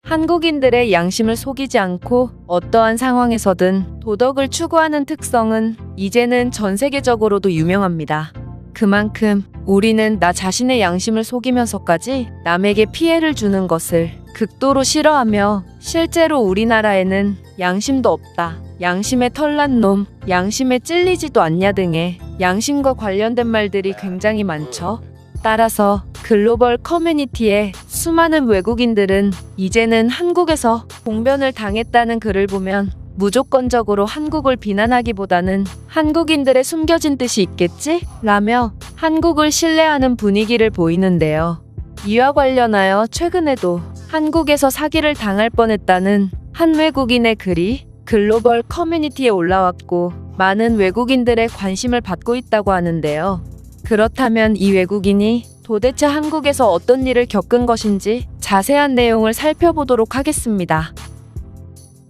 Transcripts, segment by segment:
한국인들의 양심을 속이지 않고 어떠한 상황에서든 도덕을 추구하는 특성은 이제는 전 세계적으로도 유명합니다. 그만큼 우리는 나 자신의 양심을 속이면서까지 남에게 피해를 주는 것을 극도로 싫어하며 실제로 우리나라에는 양심도 없다, 양심에 털난 놈, 양심에 찔리지도 않냐 등의 양심과 관련된 말들이 굉장히 많죠. 따라서 글로벌 커뮤니티의 수많은 외국인들은 이제는 한국에서 봉변을 당했다는 글을 보면 무조건적으로 한국을 비난하기보다는 한국인들의 숨겨진 뜻이 있겠지? 라며 한국을 신뢰하는 분위기를 보이는데요. 이와 관련하여 최근에도 한국에서 사기를 당할 뻔했다는 한 외국인의 글이 글로벌 커뮤니티에 올라왔고 많은 외국인들의 관심을 받고 있다고 하는데요. 그렇다면 이 외국인이 도대체 한국에서 어떤 일을 겪은 것인지 자세한 내용을 살펴보도록 하겠습니다.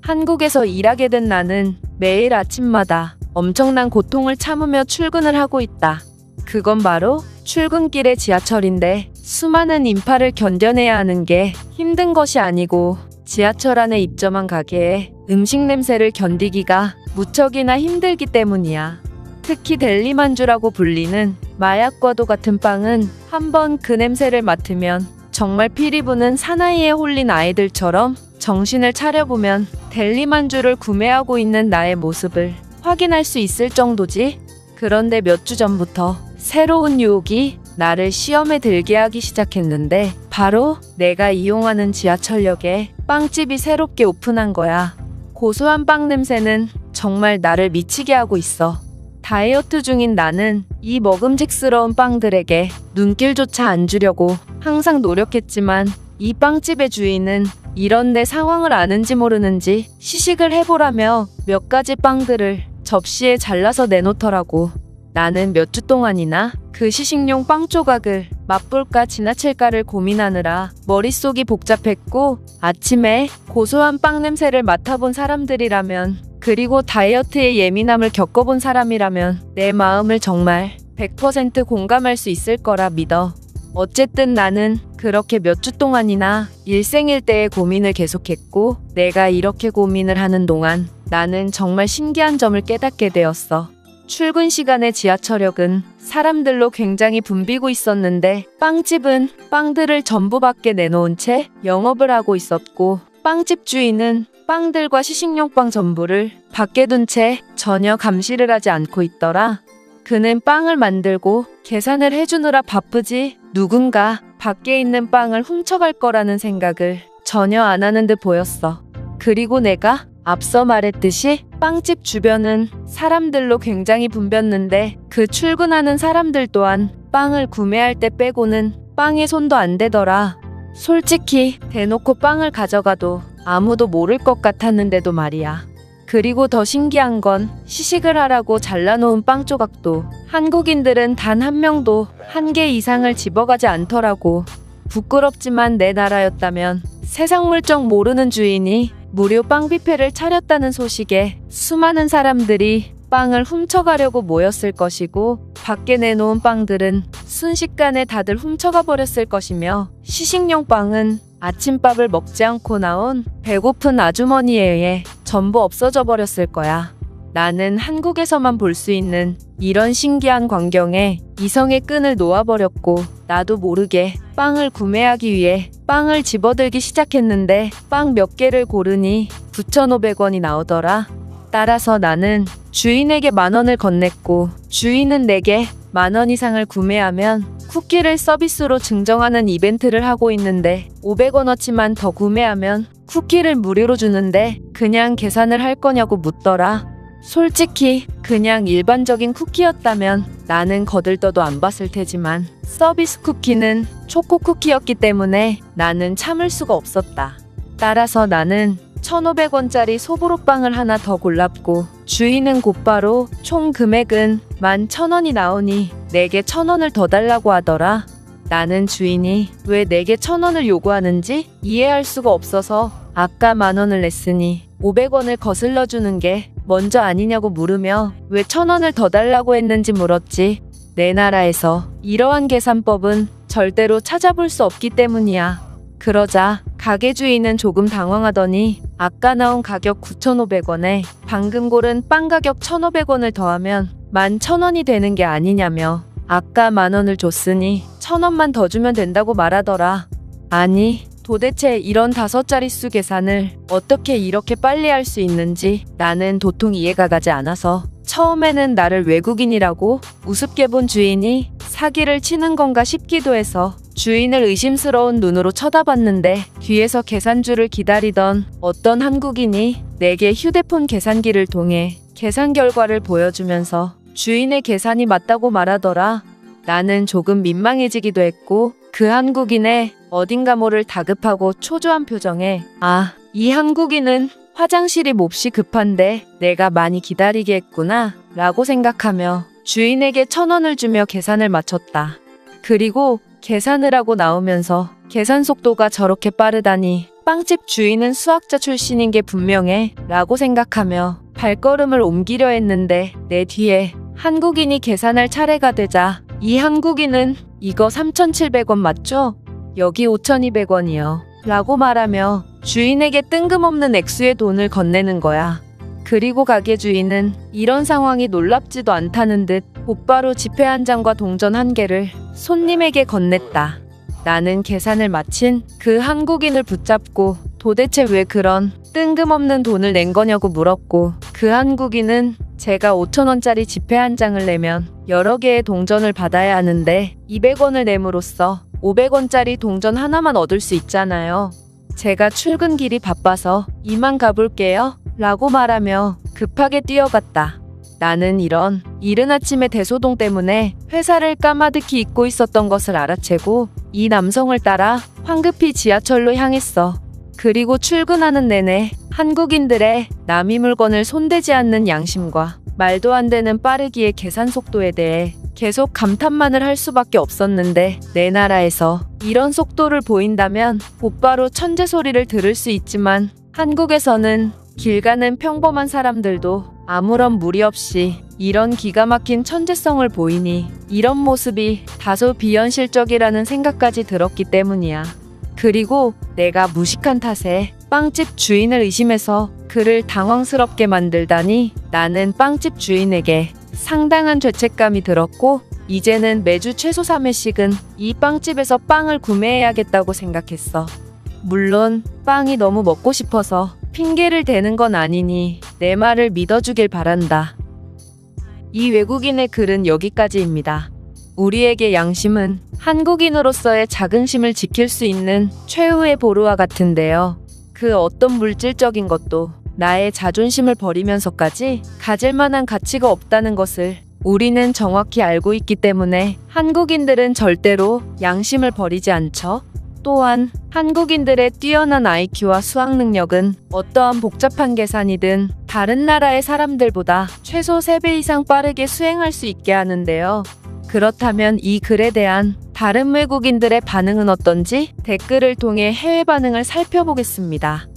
한국에서 일하게 된 나는 매일 아침마다 엄청난 고통을 참으며 출근을 하고 있다. 그건 바로 출근길의 지하철인데 수많은 인파를 견뎌내야 하는 게 힘든 것이 아니고 지하철 안에 입점한 가게에 음식 냄새를 견디기가 무척이나 힘들기 때문이야. 특히 델리만주라고 불리는 마약과도 같은 빵은 한번 그 냄새를 맡으면 정말 피리 부는 사나이에 홀린 아이들처럼 정신을 차려보면 델리만주를 구매하고 있는 나의 모습을 확인할 수 있을 정도지. 그런데 몇 주 전부터 새로운 유혹이 나를 시험에 들게 하기 시작했는데 바로 내가 이용하는 지하철역에 빵집이 새롭게 오픈한 거야. 고소한 빵 냄새는 정말 나를 미치게 하고 있어. 다이어트 중인 나는 이 먹음직스러운 빵들에게 눈길조차 안 주려고 항상 노력했지만 이 빵집의 주인은 이런 내 상황을 아는지 모르는지 시식을 해보라며 몇 가지 빵들을 접시에 잘라서 내놓더라고. 나는 몇 주 동안이나 그 시식용 빵 조각을 맛볼까 지나칠까를 고민하느라 머릿속이 복잡했고 아침에 고소한 빵 냄새를 맡아본 사람들이라면 그리고 다이어트의 예민함을 겪어본 사람이라면 내 마음을 정말 100% 공감할 수 있을 거라 믿어. 어쨌든 나는 그렇게 몇 주 동안이나 일생일대의 고민을 계속했고 내가 이렇게 고민을 하는 동안 나는 정말 신기한 점을 깨닫게 되었어. 출근 시간의 지하철역은 사람들로 굉장히 붐비고 있었는데 빵집은 빵들을 전부 밖에 내놓은 채 영업을 하고 있었고 빵집 주인은 빵들과 시식용 빵 전부를 밖에 둔 채 전혀 감시를 하지 않고 있더라. 그는 빵을 만들고 계산을 해주느라 바쁘지 누군가 밖에 있는 빵을 훔쳐갈 거라는 생각을 전혀 안 하는 듯 보였어. 그리고 내가 앞서 말했듯이 빵집 주변은 사람들로 굉장히 붐볐는데 그 출근하는 사람들 또한 빵을 구매할 때 빼고는 빵에 손도 안 대더라. 솔직히 대놓고 빵을 가져가도 아무도 모를 것 같았는데도 말이야. 그리고 더 신기한 건 시식을 하라고 잘라놓은 빵 조각도 한국인들은 단 한 명도 한 개 이상을 집어가지 않더라고. 부끄럽지만 내 나라였다면 세상 물정 모르는 주인이 무료 빵 뷔페를 차렸다는 소식에 수많은 사람들이 빵을 훔쳐가려고 모였을 것이고 밖에 내놓은 빵들은 순식간에 다들 훔쳐가 버렸을 것이며 시식용 빵은 아침밥을 먹지 않고 나온 배고픈 아주머니에 의해 전부 없어져 버렸을 거야. 나는 한국에서만 볼 수 있는 이런 신기한 광경에 이성의 끈을 놓아버렸고 나도 모르게 빵을 구매하기 위해 빵을 집어들기 시작했는데 빵 몇 개를 고르니 9,500원이 나오더라. 따라서 나는 주인에게 10,000원을 건넸고 주인은 내게 10,000원 이상을 구매하면 쿠키를 서비스로 증정하는 이벤트를 하고 있는데 500원어치만 더 구매하면 쿠키를 무료로 주는데 그냥 계산을 할 거냐고 묻더라. 솔직히 그냥 일반적인 쿠키였다면 나는 거들떠도 안 봤을 테지만 서비스 쿠키는 초코 쿠키였기 때문에 나는 참을 수가 없었다. 따라서 나는 1,500원짜리 소보로빵을 하나 더 골랐고 주인은 곧바로 총 금액은 11,000원이 나오니 내게 1,000원을 더 달라고 하더라. 나는 주인이 왜 내게 1,000원을 요구하는지 이해할 수가 없어서 아까 10,000원을 냈으니 500원을 거슬러 주는 게 먼저 아니냐고 물으며 왜 1,000원을 더 달라고 했는지 물었지. 내 나라에서 이러한 계산법은 절대로 찾아볼 수 없기 때문이야. 그러자 가게 주인은 조금 당황하더니 아까 나온 가격 9,500원에 방금 고른 빵 가격 1,500원을 더하면 11,000원이 되는 게 아니냐며 아까 10,000원을 줬으니 1,000원만 더 주면 된다고 말하더라. 아니, 도대체 이런 5자릿수 계산을 어떻게 이렇게 빨리 할 수 있는지 나는 도통 이해가 가지 않아서 처음에는 나를 외국인이라고 우습게 본 주인이 사기를 치는 건가 싶기도 해서 주인을 의심스러운 눈으로 쳐다봤는데 뒤에서 계산줄을 기다리던 어떤 한국인이 내게 휴대폰 계산기를 통해 계산 결과를 보여주면서 주인의 계산이 맞다고 말하더라. 나는 조금 민망해지기도 했고 그 한국인의 어딘가 모를 다급하고 초조한 표정에 이 한국인은 화장실이 몹시 급한데 내가 많이 기다리게 했구나 라고 생각하며 주인에게 1,000원을 주며 계산을 마쳤다. 그리고 계산을 하고 나오면서 계산 속도가 저렇게 빠르다니 빵집 주인은 수학자 출신인 게 분명해 라고 생각하며 발걸음을 옮기려 했는데 내 뒤에 한국인이 계산할 차례가 되자 이 한국인은 이거 3,700원 맞죠? 여기 5,200원이요 라고 말하며 주인에게 뜬금없는 액수의 돈을 건네는 거야. 그리고 가게 주인은 이런 상황이 놀랍지도 않다는 듯 곧바로 지폐 한 장과 동전 1개를 손님에게 건넸다. 나는 계산을 마친 그 한국인을 붙잡고 도대체 왜 그런 뜬금없는 돈을 낸 거냐고 물었고 그 한국인은 제가 5,000원짜리 지폐 한 장을 내면 여러 개의 동전을 받아야 하는데 200원을 내므로써 500원짜리 동전 하나만 얻을 수 있잖아요. 제가 출근길이 바빠서 이만 가볼게요 라고 말하며 급하게 뛰어갔다. 나는 이런 이른 아침의 대소동 때문에 회사를 까마득히 잊고 있었던 것을 알아채고 이 남성을 따라 황급히 지하철로 향했어. 그리고 출근하는 내내 한국인들의 남의 물건을 손대지 않는 양심과 말도 안 되는 빠르기의 계산 속도에 대해 계속 감탄만을 할 수밖에 없었는데 내 나라에서 이런 속도를 보인다면 곧바로 천재 소리를 들을 수 있지만 한국에서는 길 가는 평범한 사람들도 아무런 무리 없이 이런 기가 막힌 천재성을 보이니 이런 모습이 다소 비현실적이라는 생각까지 들었기 때문이야. 그리고 내가 무식한 탓에 빵집 주인을 의심해서 그를 당황스럽게 만들다니 나는 빵집 주인에게 상당한 죄책감이 들었고 이제는 매주 최소 3회씩은 이 빵집에서 빵을 구매해야겠다고 생각했어. 물론 빵이 너무 먹고 싶어서 핑계를 대는 건 아니니 내 말을 믿어주길 바란다. 이 외국인의 글은 여기까지입니다. 우리에게 양심은 한국인으로서의 자긍심을 지킬 수 있는 최후의 보루와 같은데요. 그 어떤 물질적인 것도 나의 자존심을 버리면서까지 가질 만한 가치가 없다는 것을 우리는 정확히 알고 있기 때문에 한국인들은 절대로 양심을 버리지 않죠. 또한 한국인들의 뛰어난 IQ와 수학 능력은 어떠한 복잡한 계산이든 다른 나라의 사람들보다 최소 3배 이상 빠르게 수행할 수 있게 하는데요. 그렇다면 이 글에 대한 다른 외국인들의 반응은 어떤지 댓글을 통해 해외 반응을 살펴보겠습니다.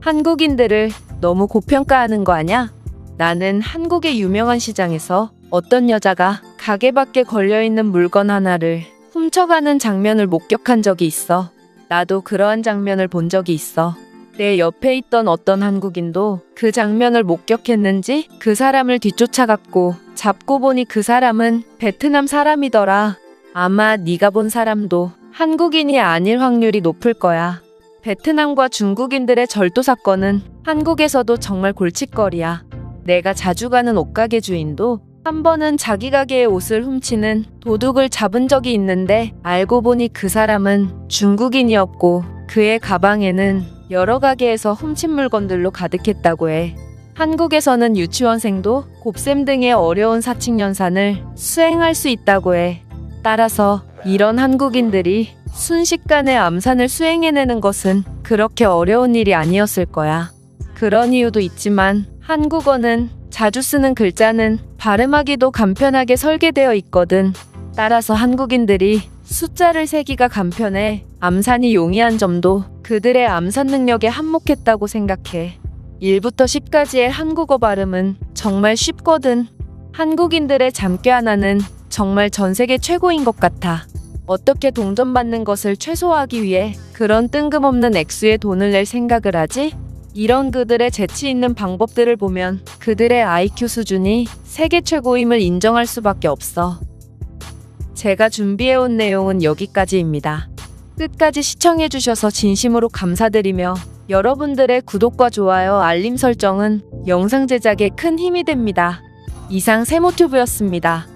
한국인들을 너무 고평가하는 거 아냐? 나는 한국의 유명한 시장에서 어떤 여자가 가게 밖에 걸려있는 물건 하나를 훔쳐가는 장면을 목격한 적이 있어. 나도 그러한 장면을 본 적이 있어. 내 옆에 있던 어떤 한국인도 그 장면을 목격했는지 그 사람을 뒤쫓아갔고 잡고 보니 그 사람은 베트남 사람이더라. 아마 네가 본 사람도 한국인이 아닐 확률이 높을 거야. 베트남과 중국인들의 절도 사건은 한국에서도 정말 골칫거리야. 내가 자주 가는 옷가게 주인도 한 번은 자기 가게의 옷을 훔치는 도둑을 잡은 적이 있는데 알고 보니 그 사람은 중국인이었고 그의 가방에는 여러 가게에서 훔친 물건들로 가득했다고 해. 한국에서는 유치원생도 곱셈 등의 어려운 사칙연산을 수행할 수 있다고 해. 따라서 이런 한국인들이 순식간에 암산을 수행해내는 것은 그렇게 어려운 일이 아니었을 거야. 그런 이유도 있지만 한국어는 자주 쓰는 글자는 발음하기도 간편하게 설계되어 있거든. 따라서 한국인들이 숫자를 세기가 간편해 암산이 용이한 점도 그들의 암산 능력에 한몫했다고 생각해. 1부터 10까지의 한국어 발음은 정말 쉽거든. 한국인들의 잠깨 하나는 정말 전 세계 최고인 것 같아. 어떻게 동전받는 것을 최소화하기 위해 그런 뜬금없는 액수의 돈을 낼 생각을 하지? 이런 그들의 재치 있는 방법들을 보면 그들의 IQ 수준이 세계 최고임을 인정할 수밖에 없어. 제가 준비해온 내용은 여기까지입니다. 끝까지 시청해주셔서 진심으로 감사드리며 여러분들의 구독과 좋아요, 알림 설정은 영상 제작에 큰 힘이 됩니다. 이상 세모튜브였습니다.